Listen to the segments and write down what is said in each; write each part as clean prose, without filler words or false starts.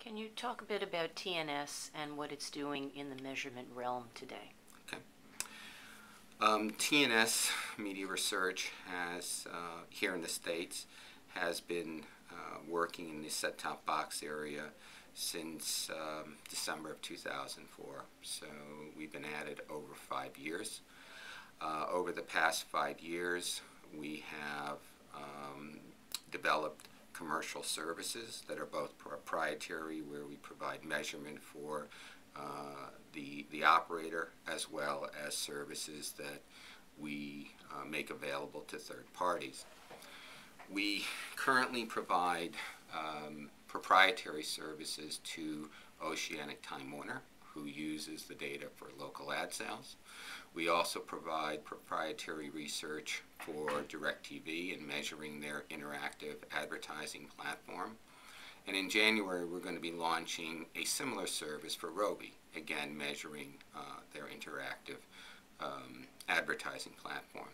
Can you talk a bit about TNS and what it's doing in the measurement realm today? Okay. TNS Media Research has, here in the States, has been working in the set-top box area since December of 2004. So we've been at it over 5 years. Over the past 5 years, we have developed commercial services that are both proprietary, where we provide measurement for the operator, as well as services that we make available to third parties. We currently provide proprietary services to Oceanic Time Warner, who uses the data for local ad sales. We also provide proprietary research for DirecTV in measuring their interactive advertising platform. And in January, we're going to be launching a similar service for Rovi, again measuring their interactive advertising platform.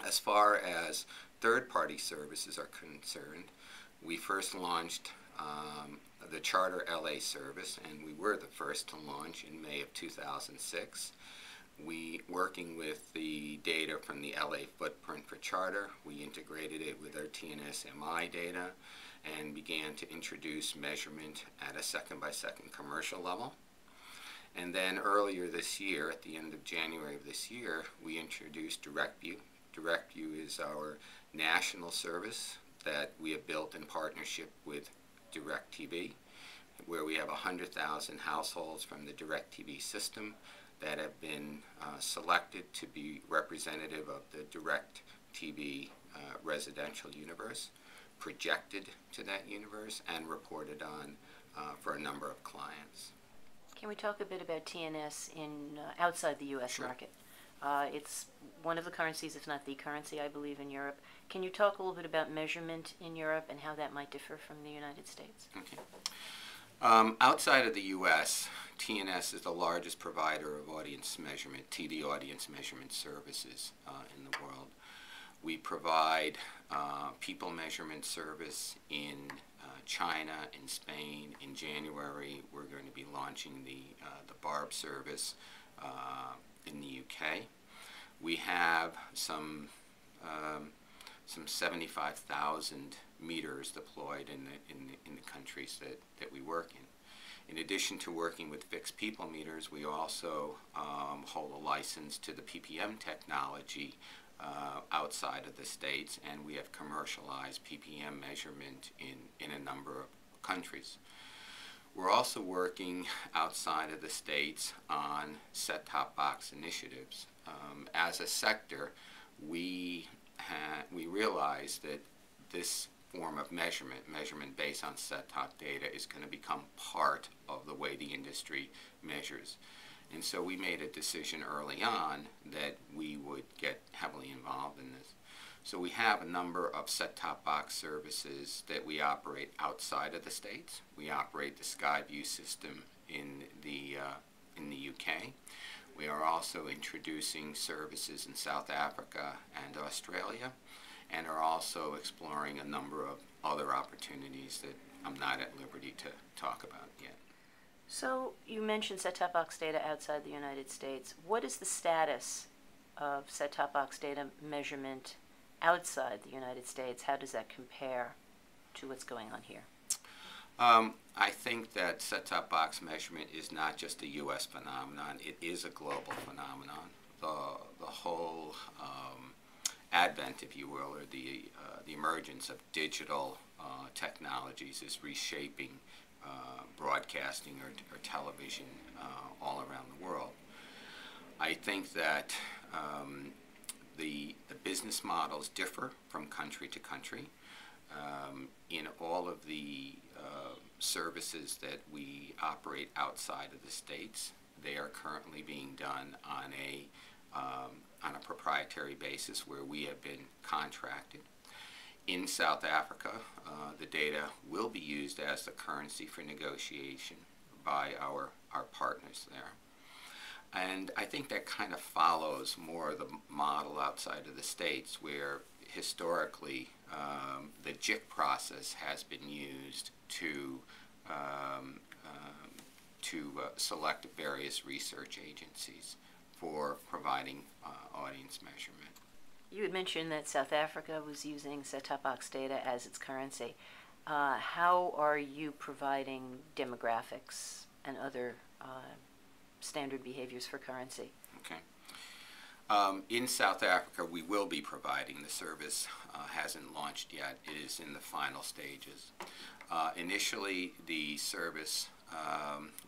As far as third-party services are concerned, we first launched the Charter LA service, and we were the first to launch in May of 2006. Working with the data from the LA footprint for Charter, we integrated it with our TNS MI data and began to introduce measurement at a second-by-second commercial level. And then earlier this year, at the end of January of this year, we introduced DirectView. DirectView is our national service that we have built in partnership with DirecTV, where we have 100,000 households from the DirecTV system that have been selected to be representative of the DirecTV residential universe, projected to that universe, and reported on for a number of clients. Can we talk a bit about TNS in outside the U.S. Sure. market? It's one of the currencies, if not the currency, I believe, in Europe. Can you talk a little bit about measurement in Europe and how that might differ from the United States? Okay. Outside of the U.S., TNS is the largest provider of audience measurement, TV audience measurement services in the world. We provide people measurement service in China, in Spain. In January, we're going to be launching the Barb service in the UK. We have some 75,000 meters deployed in the countries that we work in. In addition to working with fixed people meters, we also hold a license to the PPM technology outside of the States, and we have commercialized PPM measurement in a number of countries. We're also working outside of the States on set-top box initiatives. As a sector, we realize that this form of measurement based on set-top data, is going to become part of the way the industry measures. And so we made a decision early on that we would get heavily involved in this. So we have a number of set-top box services that we operate outside of the States. We operate the Skyview system in the UK. We are also introducing services in South Africa and Australia, and are also exploring a number of other opportunities that I'm not at liberty to talk about yet. So you mentioned set-top box data outside the United States. What is the status of set-top box data measurement outside the United States? How does that compare to what's going on here? I think that set-top box measurement is not just a U.S. phenomenon. It is a global phenomenon. The whole advent, if you will, or the emergence of digital technologies is reshaping broadcasting or television all around the world. I think that the business models differ from country to country. In all of the services that we operate outside of the States, they are currently being done on a proprietary basis where we have been contracted. In South Africa, the data will be used as the currency for negotiation by our partners there. And I think that kind of follows more of the model outside of the States, where historically the JIC process has been used to select various research agencies for providing audience measurement. You had mentioned that South Africa was using set-top box data as its currency. How are you providing demographics and other standard behaviors for currency? Okay. In South Africa, we will be providing the service. Hasn't launched yet. It is in the final stages. Initially, the service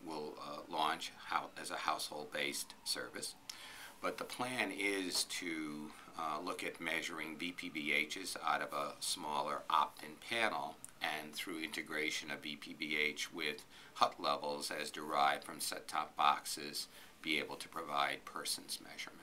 will launch as a household-based service, but the plan is to look at measuring BPBHs out of a smaller opt-in panel, and through integration of BPBH with HUT levels as derived from set-top boxes, be able to provide persons measurement.